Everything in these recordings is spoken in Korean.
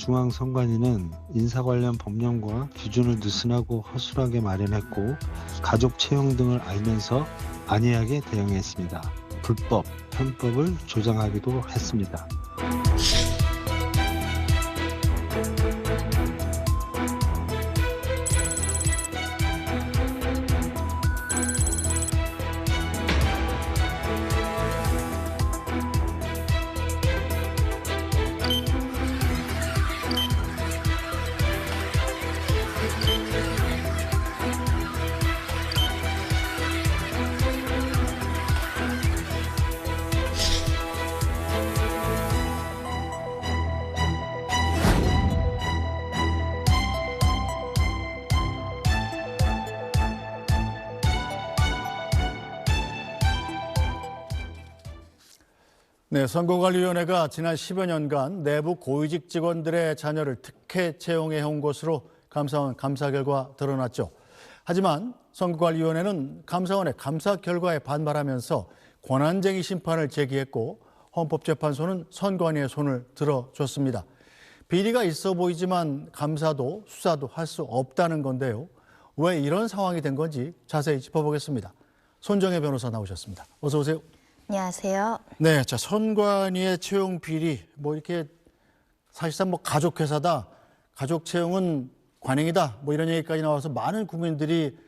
중앙선관위는 인사 관련 법령과 기준을 느슨하고 허술하게 마련했고 가족 채용 등을 알면서 안이하게 대응했습니다. 불법, 편법을 조장하기도 했습니다. 네, 선거관리위원회가 지난 10여 년간 내부 고위직 직원들의 자녀를 특혜 채용해 온 것으로 감사원 감사 결과 드러났죠. 하지만 선거관리위원회는 감사원의 감사 결과에 반발하면서 권한쟁의 심판을 제기했고 헌법재판소는 선관위의 손을 들어줬습니다. 비리가 있어 보이지만 감사도 수사도 할 수 없다는 건데요. 왜 이런 상황이 된 건지 자세히 짚어보겠습니다. 손정혜 변호사 나오셨습니다. 어서 오세요. 안녕하세요. 네, 자, 선관위의 채용 비리, 이렇게 사실상 가족 회사다, 가족 채용은 관행이다, 이런 얘기까지 나와서 많은 국민들이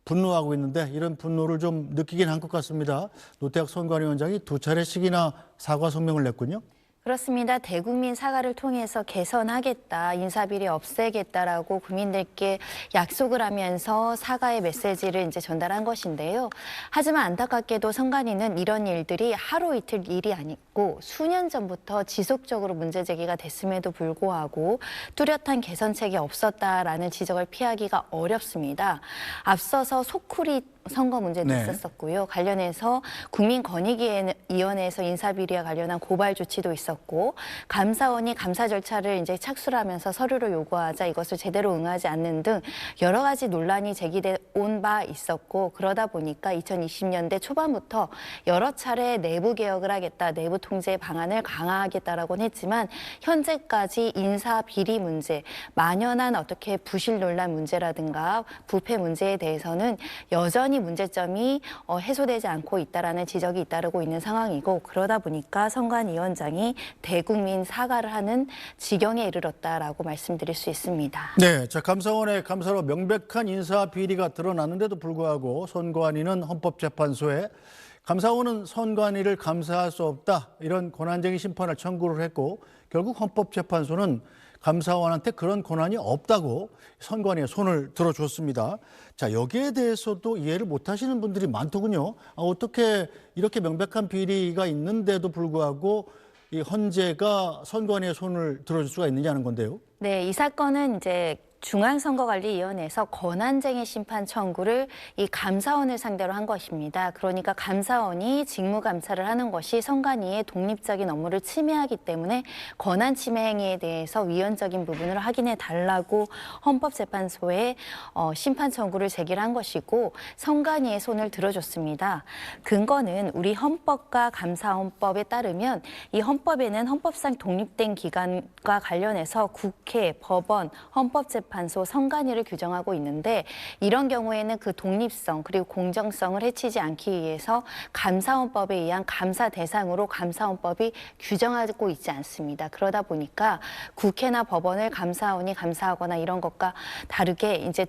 분노하고 있는데 이런 분노를 좀 느끼긴 한 것 같습니다. 노태학 선관위원장이 2차례씩이나 사과 성명을 냈군요. 그렇습니다. 대국민 사과를 통해서 개선하겠다, 인사비리 없애겠다라고 국민들께 약속을 하면서 사과의 메시지를 이제 전달한 것인데요. 하지만 안타깝게도 선관위는 이런 일들이 하루 이틀 일이 아니고 수년 전부터 지속적으로 문제 제기가 됐음에도 불구하고 뚜렷한 개선책이 없었다라는 지적을 피하기가 어렵습니다. 앞서서 소쿠리 선거 문제도 있었었고요. 관련해서 국민권익위원회에서 인사비리와 관련한 고발 조치도 있었고, 감사원이 감사 절차를 이제 착수를 하면서 서류를 요구하자 이것을 제대로 응하지 않는 등 여러 가지 논란이 제기돼 온 바 있었고, 그러다 보니까 2020년대 초반부터 여러 차례 내부 개혁을 하겠다, 내부 통제 방안을 강화하겠다라고는 했지만 현재까지 인사 비리 문제, 만연한 어떻게 부실 논란 문제라든가 부패 문제에 대해서는 여전히 문제점이 해소되지 않고 있다라는 지적이 잇따르고 있는 상황이고, 그러다 보니까 선관위원장이 대국민 사과를 하는 지경에 이르렀다라고 말씀드릴 수 있습니다. 네, 자, 감사원의 감사로 명백한 인사 비리가 드러났는데도 불구하고 선관위는 헌법재판소에 감사원은 선관위를 감사할 수 없다, 이런 권한쟁의 심판을 청구를 했고, 결국 헌법재판소는 감사원한테 그런 권한이 없다고 선관위에 손을 들어줬습니다. 자, 여기에 대해서도 이해를 못하시는 분들이 많더군요. 어떻게 이렇게 명백한 비리가 있는데도 불구하고 이 헌재가 선관위에 손을 들어줄 수가 있느냐는 건데요. 네, 이 사건은 이제 중앙선거관리위원회에서 권한쟁의 심판 청구를 이 감사원을 상대로 한 것입니다. 그러니까 감사원이 직무감사를 하는 것이 선관위의 독립적인 업무를 침해하기 때문에 권한 침해 행위에 대해서 위헌적인 부분을 확인해 달라고 헌법재판소에 심판 청구를 제기한 것이고, 선관위의 손을 들어줬습니다. 근거는 우리 헌법과 감사헌법에 따르면 이 헌법에는 헌법상 독립된 기관과 관련해서 국회, 법원, 헌법재판소, 선관위를 규정하고 있는데, 이런 경우에는 그 독립성 그리고 공정성을 해치지 않기 위해서 감사헌법에 의한 감사 대상으로 감사헌법이 규정하고 있지 않습니다. 그러다 보니까 국회나 법원을 감사원이 감사하거나 이런 것과 다르게 이제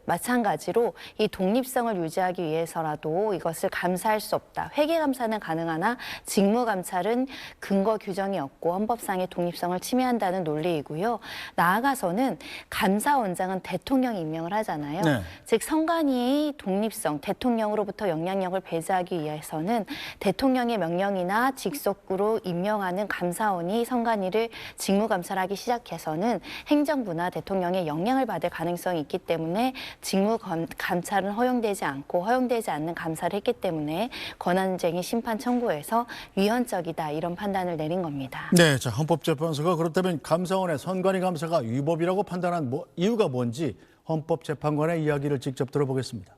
마찬가지로 이 독립성을 유지하기 위해서라도 이것을 감사할 수 없다. 회계감사는 가능하나 직무감찰은 근거 규정이 없고 헌법상의 독립성을 침해한다는 논리이고요. 나아가서는 감사원장은 대통령이 임명을 하잖아요. 네. 즉 선관위의 독립성, 대통령으로부터 영향력을 배제하기 위해서는 대통령의 명령이나 직속으로 임명하는 감사원이 선관위를 직무감찰하기 시작해서는 행정부나 대통령의 영향을 받을 가능성이 있기 때문에 직무감찰은 허용되지 않고 허용되지 않는 감사를 했기 때문에 권한쟁의 심판 청구에서 위헌적이다, 이런 판단을 내린 겁니다. 네, 자, 헌법재판소가 그렇다면 감사원의 선관위 감사가 위법이라고 판단한 이유가 뭔지 헌법재판관의 이야기를 직접 들어보겠습니다.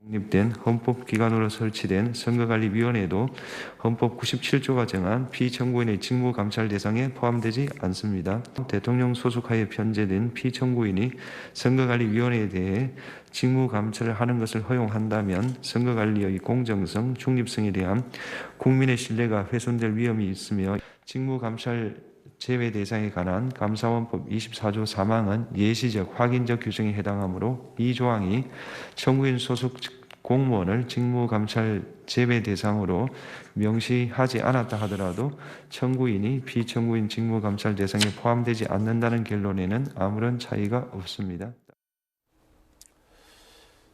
독립된 헌법기관으로 설치된 선거관리위원회도 헌법 97조가 정한 피청구인의 직무감찰 대상에 포함되지 않습니다. 대통령 소속하에 편제된 피청구인이 선거관리위원회에 대해 직무감찰을 하는 것을 허용한다면 선거관리의 공정성, 중립성에 대한 국민의 신뢰가 훼손될 위험이 있으며 직무감찰 제외 대상에 관한 감사원법 24조 3항은 예시적, 확인적 규정에 해당하므로 이 조항이 청구인 소속 공무원을 직무감찰 제외 대상으로 명시하지 않았다 하더라도 청구인이 피청구인 직무감찰 대상에 포함되지 않는다는 결론에는 아무런 차이가 없습니다.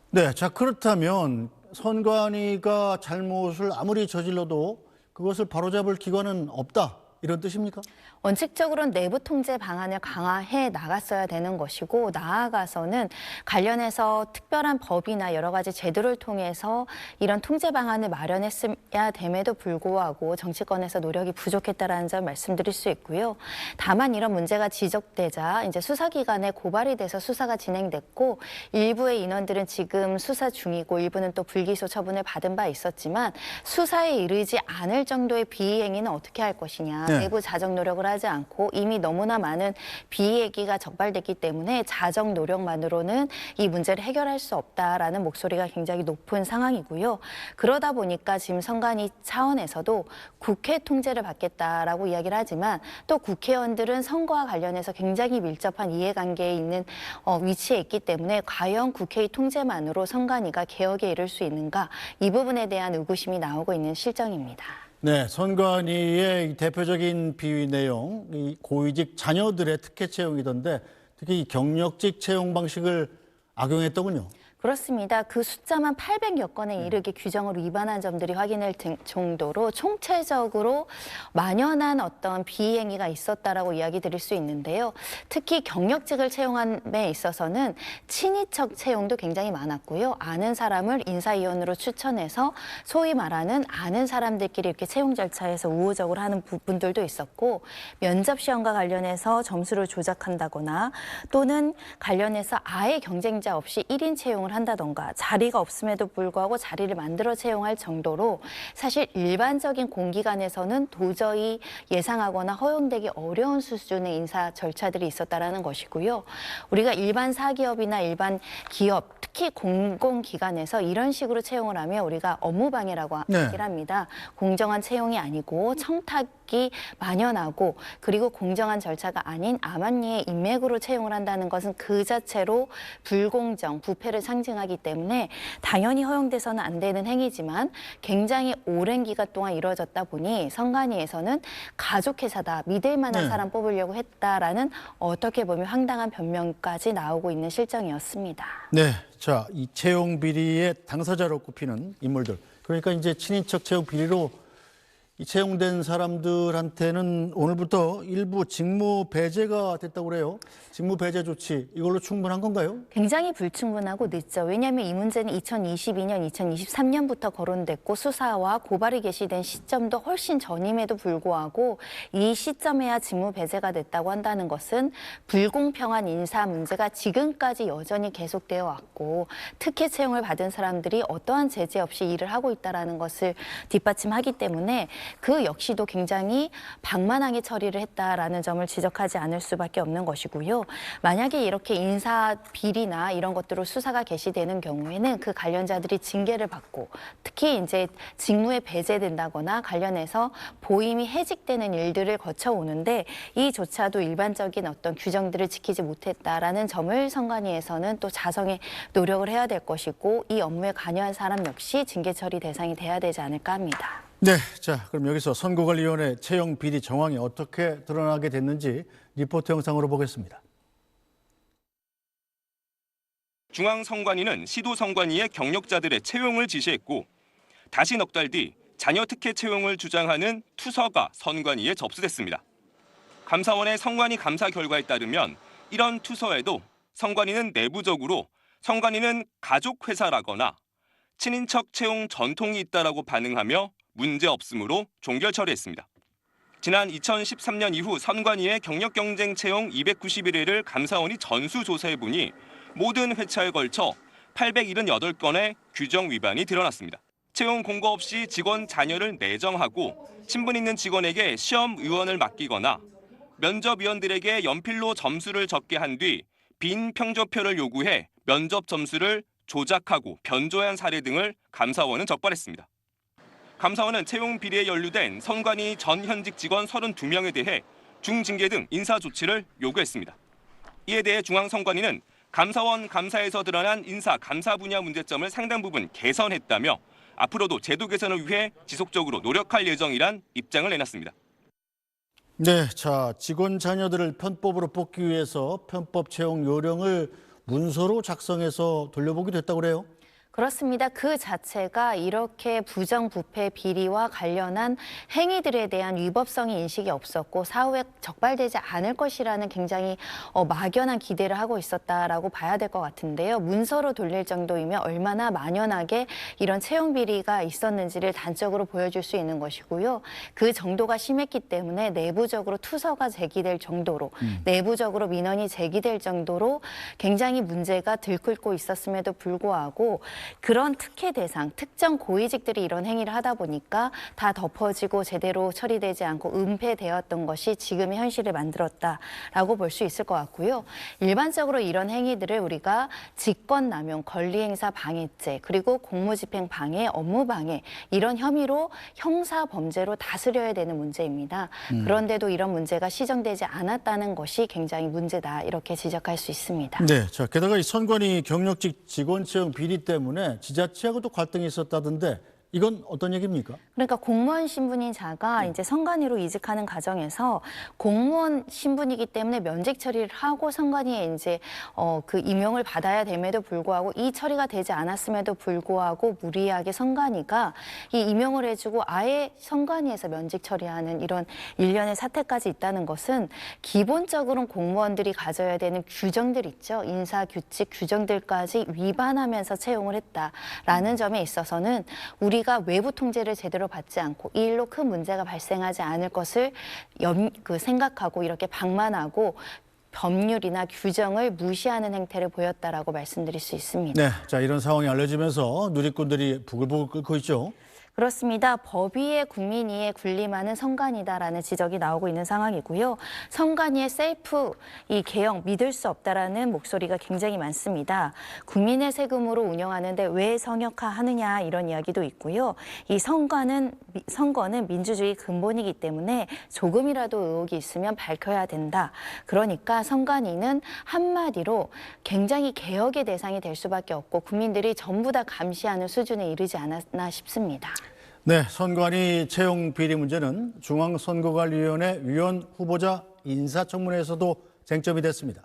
네, 자 그렇다면 선관위가 잘못을 아무리 저질러도 그것을 바로잡을 기관은 없다, 이런 뜻입니까? 원칙적으로는 내부 통제 방안을 강화해 나갔어야 되는 것이고, 나아가서는 관련해서 특별한 법이나 여러 가지 제도를 통해서 이런 통제 방안을 마련했어야 됨에도 불구하고 정치권에서 노력이 부족했다라는 점 말씀드릴 수 있고요. 다만 이런 문제가 지적되자 이제 수사기관에 고발이 돼서 수사가 진행됐고, 일부의 인원들은 지금 수사 중이고 일부는 또 불기소 처분을 받은 바 있었지만, 수사에 이르지 않을 정도의 비행위는 어떻게 할 것이냐, 내부 자정 노력을 하지 않고 이미 너무나 많은 비얘기가 적발됐기 때문에 자정 노력만으로는 이 문제를 해결할 수 없다라는 목소리가 굉장히 높은 상황이고요. 그러다 보니까 지금 선관위 차원에서도 국회 통제를 받겠다라고 이야기를 하지만, 또 국회의원들은 선거와 관련해서 굉장히 밀접한 이해관계에 있는 위치에 있기 때문에 과연 국회의 통제만으로 선관위가 개혁에 이를 수 있는가, 이 부분에 대한 의구심이 나오고 있는 실정입니다. 네, 선관위의 대표적인 비위 내용, 이 고위직 자녀들의 특혜 채용이던데 특히 이 경력직 채용 방식을 악용했더군요. 그렇습니다. 그 숫자만 800여 건에 이르게 규정을 위반한 점들이 확인될 정도로 총체적으로 만연한 어떤 비행위가 있었다라고 이야기 드릴 수 있는데요. 특히 경력직을 채용함에 있어서는 친인척 채용도 굉장히 많았고요. 아는 사람을 인사위원으로 추천해서 소위 말하는 아는 사람들끼리 이렇게 채용 절차에서 우호적으로 하는 부분들도 있었고, 면접 시험과 관련해서 점수를 조작한다거나 또는 관련해서 아예 경쟁자 없이 1인 채용을 한다던가, 자리가 없음에도 불구하고 자리를 만들어 채용할 정도로 사실 일반적인 공기관에서는 도저히 예상하거나 허용되기 어려운 수준의 인사 절차들이 있었다라는 것이고요. 우리가 일반 사기업이나 일반 기업, 특히 공공기관에서 이런 식으로 채용을 하면 우리가 업무방해라고 얘기를 합니다. 공정한 채용이 아니고 청탁이 만연하고, 그리고 공정한 절차가 아닌 암암리의 인맥으로 채용을 한다는 것은 그 자체로 불공정, 부패를 상징하기 때문에 당연히 허용돼서는 안 되는 행위지만 굉장히 오랜 기간 동안 이루어졌다 보니 선관위에서는 가족회사다, 믿을 만한 사람 뽑으려고 했다라는 어떻게 보면 황당한 변명까지 나오고 있는 실정이었습니다. 네, 자, 이 채용 비리의 당사자로 꼽히는 인물들, 그러니까 이제 친인척 채용 비리로 이 채용된 사람들한테는 오늘부터 일부 직무 배제가 됐다고 그래요. 직무 배제 조치, 이걸로 충분한 건가요? 굉장히 불충분하고 늦죠. 왜냐하면 이 문제는 2022년, 2023년부터 거론됐고 수사와 고발이 개시된 시점도 훨씬 전임에도 불구하고 이 시점에야 직무 배제가 됐다고 한다는 것은 불공평한 인사 문제가 지금까지 여전히 계속되어 왔고, 특혜 채용을 받은 사람들이 어떠한 제재 없이 일을 하고 있다는 것을 뒷받침하기 때문에 그 역시도 굉장히 방만하게 처리를 했다라는 점을 지적하지 않을 수밖에 없는 것이고요. 만약에 이렇게 인사 비리나 이런 것들로 수사가 개시되는 경우에는 그 관련자들이 징계를 받고, 특히 이제 직무에 배제된다거나 관련해서 보임이 해직되는 일들을 거쳐오는데, 이조차도 일반적인 어떤 규정들을 지키지 못했다라는 점을 선관위에서는 또 자성의 노력을 해야 될 것이고, 이 업무에 관여한 사람 역시 징계 처리 대상이 돼야 되지 않을까 합니다. 네, 자 그럼 여기서 선거관리위원회 채용 비리 정황이 어떻게 드러나게 됐는지 리포트 영상으로 보겠습니다. 중앙선관위는 시도선관위의 경력자들의 채용을 지시했고, 다시 넉 달 뒤 자녀 특혜 채용을 주장하는 투서가 선관위에 접수됐습니다. 감사원의 선관위 감사 결과에 따르면 이런 투서에도 선관위는 내부적으로 선관위는 가족회사라거나 친인척 채용 전통이 있다라고 반응하며 문제없음으로 종결 처리했습니다. 지난 2013년 이후 선관위의 경력 경쟁 채용 291회를 감사원이 전수 조사해보니 모든 회차에 걸쳐 878건의 규정 위반이 드러났습니다. 채용 공고 없이 직원 자녀를 내정하고 친분 있는 직원에게 시험 의원을 맡기거나 면접위원들에게 연필로 점수를 적게 한 뒤 빈 평조표를 요구해 면접 점수를 조작하고 변조한 사례 등을 감사원은 적발했습니다. 감사원은 채용 비리에 연루된 선관위 전 현직 직원 32명에 대해 중징계 등 인사 조치를 요구했습니다. 이에 대해 중앙선관위는 감사원 감사에서 드러난 인사 감사 분야 문제점을 상당 부분 개선했다며 앞으로도 제도 개선을 위해 지속적으로 노력할 예정이란 입장을 내놨습니다. 네, 자, 직원 자녀들을 편법으로 뽑기 위해서 편법 채용 요령을 문서로 작성해서 돌려보기도 했다고 그래요? 그렇습니다. 그 자체가 이렇게 부정부패 비리와 관련한 행위들에 대한 위법성이 인식이 없었고 사후에 적발되지 않을 것이라는 굉장히 막연한 기대를 하고 있었다라고 봐야 될 것 같은데요. 문서로 돌릴 정도이면 얼마나 만연하게 이런 채용 비리가 있었는지를 단적으로 보여줄 수 있는 것이고요. 그 정도가 심했기 때문에 내부적으로 투서가 제기될 정도로 내부적으로 민원이 제기될 정도로 굉장히 문제가 들끓고 있었음에도 불구하고 그런 특혜 대상, 특정 고위직들이 이런 행위를 하다 보니까 다 덮어지고 제대로 처리되지 않고 은폐되었던 것이 지금의 현실을 만들었다라고 볼 수 있을 것 같고요. 일반적으로 이런 행위들을 우리가 직권남용, 권리행사 방해죄, 그리고 공무집행 방해, 업무방해 이런 혐의로 형사범죄로 다스려야 되는 문제입니다. 그런데도 이런 문제가 시정되지 않았다는 것이 굉장히 문제다 이렇게 지적할 수 있습니다. 네, 자, 게다가 이 선관위 경력직 직원 채용 비리 때문에 지자체하고도 갈등이 있었다던데 이건 어떤 얘기입니까? 그러니까 공무원 신분인 자가 이제 선관위로 이직하는 과정에서 공무원 신분이기 때문에 면직 처리를 하고 선관위에 이제 그 임용을 받아야 됨에도 불구하고 이 처리가 되지 않았음에도 불구하고 무리하게 선관위가 이 임용을 해주고 아예 선관위에서 면직 처리하는 이런 일련의 사태까지 있다는 것은 기본적으로는 공무원들이 가져야 되는 규정들 있죠. 인사규칙 규정들까지 위반하면서 채용을 했다라는 점에 있어서는 우리가 외부 통제를 제대로 받지 않고 이 일로 큰 문제가 발생하지 않을 것을 생각하고 이렇게 방만하고 법률이나 규정을 무시하는 행태를 보였다라고 말씀드릴 수 있습니다. 네, 자, 이런 상황이 알려지면서 누리꾼들이 부글부글 끓고 있죠. 그렇습니다. 법위에 국민위에 군림하는 선관위다라는 지적이 나오고 있는 상황이고요. 선관위의 셀프 이 개혁 믿을 수 없다라는 목소리가 굉장히 많습니다. 국민의 세금으로 운영하는데 왜 성역화하느냐 이런 이야기도 있고요. 이 선거는 민주주의 근본이기 때문에 조금이라도 의혹이 있으면 밝혀야 된다. 그러니까 선관위는 한마디로 굉장히 개혁의 대상이 될 수밖에 없고 국민들이 전부 다 감시하는 수준에 이르지 않았나 싶습니다. 네, 선관위 채용 비리 문제는 중앙선거관리위원회 위원 후보자 인사청문회에서도 쟁점이 됐습니다.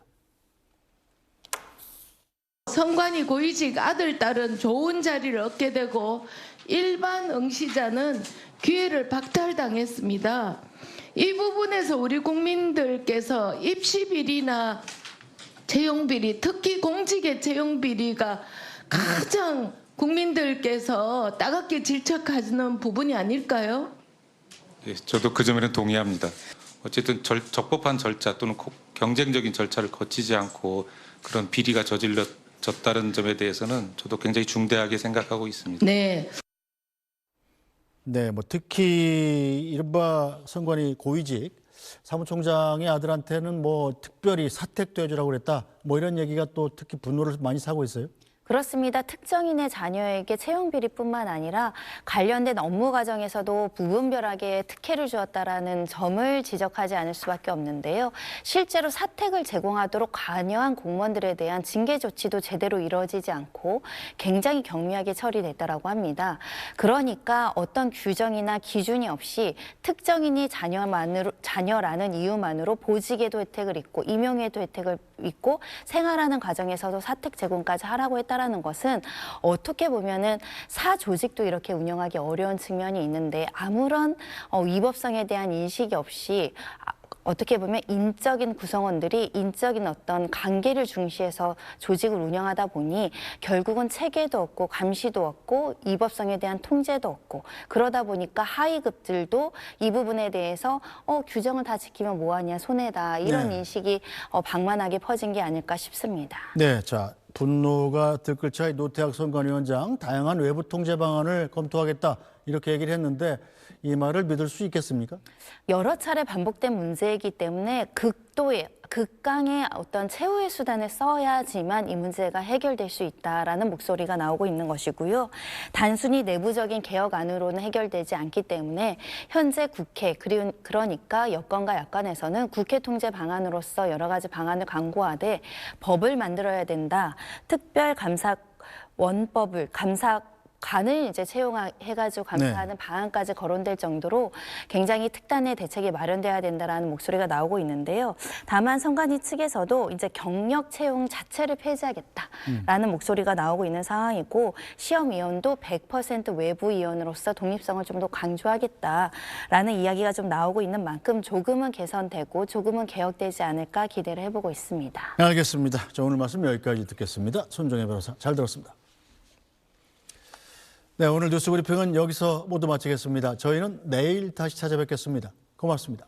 선관위 고위직 아들, 딸은 좋은 자리를 얻게 되고 일반 응시자는 기회를 박탈당했습니다. 이 부분에서 우리 국민들께서 입시 비리나 채용 비리, 특히 공직의 채용 비리가 가장 국민들께서 따갑게 질책하는 부분이 아닐까요? 예, 저도 그 점에는 동의합니다. 어쨌든 적법한 절차 또는 경쟁적인 절차를 거치지 않고 그런 비리가 저질러졌다는 점에 대해서는 저도 굉장히 중대하게 생각하고 있습니다. 네. 네, 뭐 특히 이른바 선관위 고위직 사무총장의 아들한테는 뭐 특별히 사택도 해주라고 그랬다. 뭐 이런 얘기가 또 특히 분노를 많이 사고 있어요. 그렇습니다. 특정인의 자녀에게 채용 비리뿐만 아니라 관련된 업무 과정에서도 부분별하게 특혜를 주었다라는 점을 지적하지 않을 수밖에 없는데요. 실제로 사택을 제공하도록 관여한 공무원들에 대한 징계 조치도 제대로 이루어지지 않고 굉장히 경미하게 처리됐다라고 합니다. 그러니까 어떤 규정이나 기준이 없이 특정인이 자녀라는 이유만으로 보직에도 혜택을 있고 임용에도 혜택을 있고 생활하는 과정에서도 사택 제공까지 하라고 했다라는 것은 어떻게 보면은 사조직도 이렇게 운영하기 어려운 측면이 있는데 아무런 위법성에 대한 인식이 없이 어떻게 보면 인적인 구성원들이 인적인 어떤 관계를 중시해서 조직을 운영하다 보니 결국은 체계도 없고 감시도 없고 위법성에 대한 통제도 없고 그러다 보니까 하위급들도 이 부분에 대해서 규정을 다 지키면 뭐하냐 손해다 이런 인식이 방만하게 퍼진 게 아닐까 싶습니다. 네, 자 분노가 들끓자 노태학 선관위원장 다양한 외부 통제 방안을 검토하겠다 이렇게 얘기를 했는데 이 말을 믿을 수 있겠습니까? 여러 차례 반복된 문제이기 때문에 극강의 어떤 최후의 수단을 써야지만 이 문제가 해결될 수 있다라는 목소리가 나오고 있는 것이고요. 단순히 내부적인 개혁안으로는 해결되지 않기 때문에 현재 국회 그러니까 여권과 야권에서는 국회 통제 방안으로서 여러 가지 방안을 강구하되 법을 만들어야 된다. 특별감사원법을 감사관을 이제 채용해가지고 감사하는 방안까지 거론될 정도로 굉장히 특단의 대책이 마련돼야 된다라는 목소리가 나오고 있는데요. 다만 선관위 측에서도 이제 경력 채용 자체를 폐지하겠다라는 목소리가 나오고 있는 상황이고 시험위원도 100% 외부위원으로서 독립성을 좀 더 강조하겠다라는 이야기가 좀 나오고 있는 만큼 조금은 개선되고 조금은 개혁되지 않을까 기대를 해보고 있습니다. 알겠습니다. 자, 오늘 말씀 여기까지 듣겠습니다. 손정혜 변호사 잘 들었습니다. 네, 오늘 뉴스 브리핑은 여기서 모두 마치겠습니다. 저희는 내일 다시 찾아뵙겠습니다. 고맙습니다.